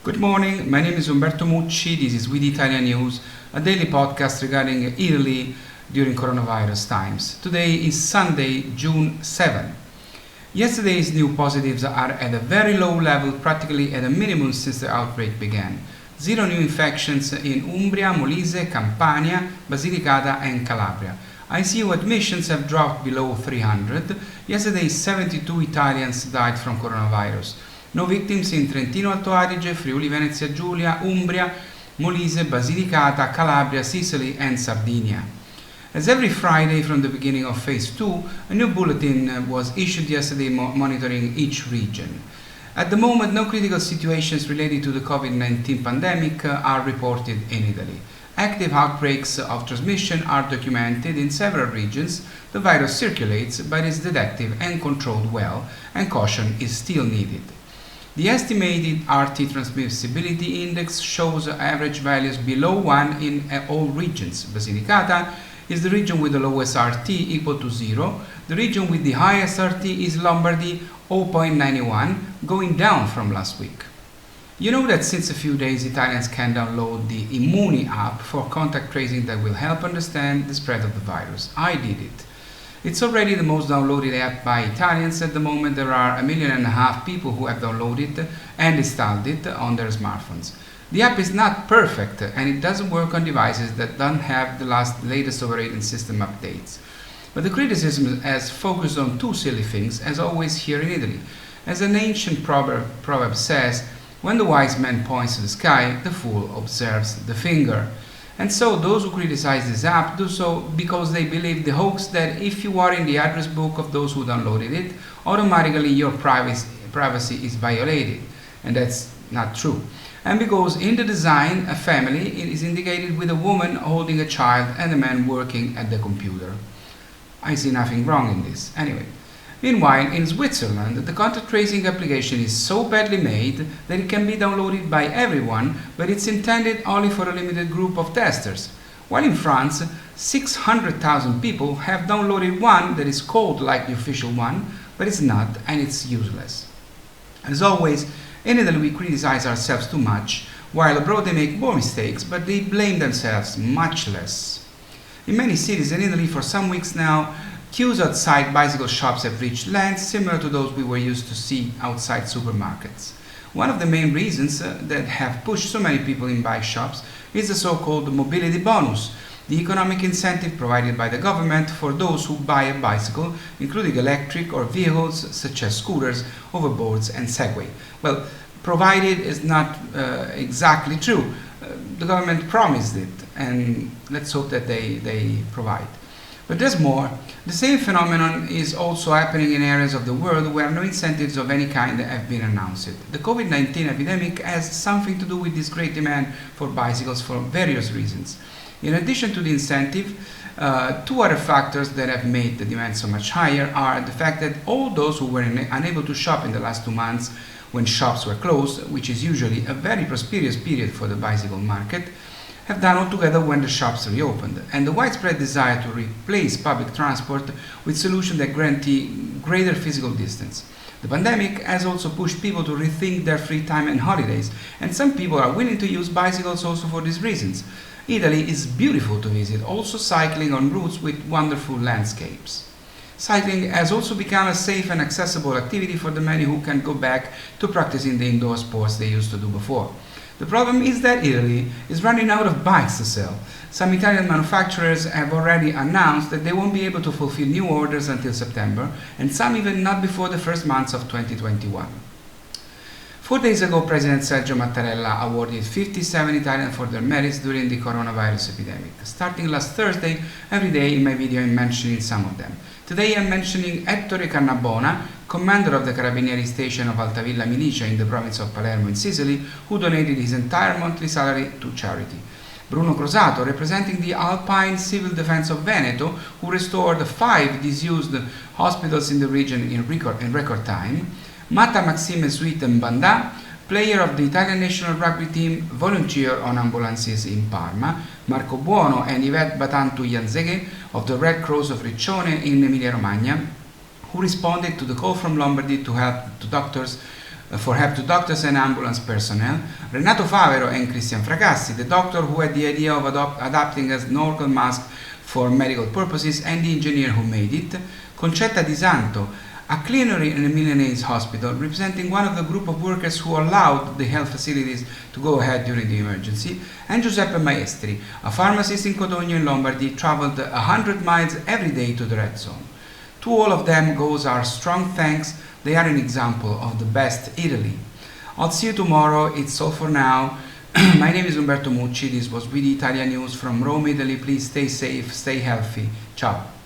Good morning, my name is Umberto Mucci, this is We the ItaliaNews, a daily podcast regarding Italy during coronavirus times. Today is Sunday, June 7. Yesterday's new positives are at a very low level, practically at a minimum since the outbreak began. 0 new infections in Umbria, Molise, Campania, Basilicata and Calabria. ICU admissions have dropped below 300. Yesterday, 72 Italians died from coronavirus. No victims in Trentino Alto Adige, Friuli Venezia Giulia, Umbria, Molise, Basilicata, Calabria, Sicily and Sardinia. As every Friday from the beginning of Phase 2, a new bulletin was issued yesterday monitoring each region. At the moment, no critical situations related to the COVID-19 pandemic are reported in Italy. Active outbreaks of transmission are documented in several regions. The virus circulates but is detected and controlled well, and caution is still needed. The estimated RT transmissibility index shows average values below 1 in all regions. Basilicata is the region with the lowest RT, equal to 0. The region with the highest RT is Lombardy, 0.91, going down from last week. You know that since a few days Italians can download the Immuni app for contact tracing that will help understand the spread of the virus. I did it. It's already the most downloaded app by Italians. At the moment there are 1.5 million people who have downloaded and installed it on their smartphones. The app is not perfect and it doesn't work on devices that don't have the latest operating system updates. But the criticism has focused on two silly things, as always here in Italy. As an ancient proverb says, when the wise man points to the sky, the fool observes the finger. And so those who criticize this app do so because they believe the hoax that if you are in the address book of those who downloaded it, automatically your privacy is violated. And that's not true. And because in the design, a family is indicated with a woman holding a child and a man working at the computer. I see nothing wrong in this. Anyway. Meanwhile, in Switzerland, the contact tracing application is so badly made that it can be downloaded by everyone, but it's intended only for a limited group of testers. While in France, 600,000 people have downloaded one that is called like the official one, but it's not, and it's useless. As always, in Italy we criticize ourselves too much, while abroad they make more mistakes, but they blame themselves much less. In many cities in Italy for some weeks now, queues outside bicycle shops have reached lengths similar to those we were used to see outside supermarkets. One of the main reasons that have pushed so many people in bike shops is the so-called mobility bonus, the economic incentive provided by the government for those who buy a bicycle, including electric or vehicles such as scooters, hoverboards and Segway. Well, provided is not exactly true. The government promised it, and let's hope that they provide. But there's more. The same phenomenon is also happening in areas of the world where no incentives of any kind have been announced. The COVID-19 epidemic has something to do with this great demand for bicycles for various reasons. In addition to the incentive, two other factors that have made the demand so much higher are the fact that all those who were unable to shop in the last 2 months when shops were closed, which is usually a very prosperous period for the bicycle market, have done altogether when the shops reopened, and the widespread desire to replace public transport with solutions that guarantee greater physical distance. The pandemic has also pushed people to rethink their free time and holidays, and some people are willing to use bicycles also for these reasons. Italy is beautiful to visit, also cycling on routes with wonderful landscapes. Cycling has also become a safe and accessible activity for the many who can go back to practicing the indoor sports they used to do before. The problem is that Italy is running out of bikes to sell. Some Italian manufacturers have already announced that they won't be able to fulfill new orders until September, and some even not before the first months of 2021. 4 days ago, President Sergio Mattarella awarded 57 Italians for their merits during the coronavirus epidemic. Starting last Thursday, every day in my video I'm mentioning some of them. Today I'm mentioning Ettore Cannabona, commander of the Carabinieri station of Altavilla Militia in the province of Palermo in Sicily, who donated his entire monthly salary to charity. Bruno Crosato, representing the Alpine Civil Defense of Veneto, who restored 5 disused hospitals in the region in record time. Mata Maxime Suiten-Banda, player of the Italian national rugby team, volunteer on ambulances in Parma. Marco Buono and Yvette Batantu-Janzeghe of the Red Cross of Riccione in Emilia-Romagna, who responded to the call from Lombardy to help the doctors for help to doctors and ambulance personnel, Renato Favero and Christian Fracassi, the doctor who had the idea of adapting a snorkel mask for medical purposes, and the engineer who made it, Concetta Di Santo, a cleaner in a Milanese hospital, representing one of the group of workers who allowed the health facilities to go ahead during the emergency, and Giuseppe Maestri, a pharmacist in Codogno in Lombardy, traveled 100 miles every day to the red zone. To all of them goes our strong thanks. They are an example of the best Italy. I'll see you tomorrow. It's all for now. My name is Umberto Mucci. This was We the ItaliaNews from Rome, Italy. Please stay safe, stay healthy. Ciao.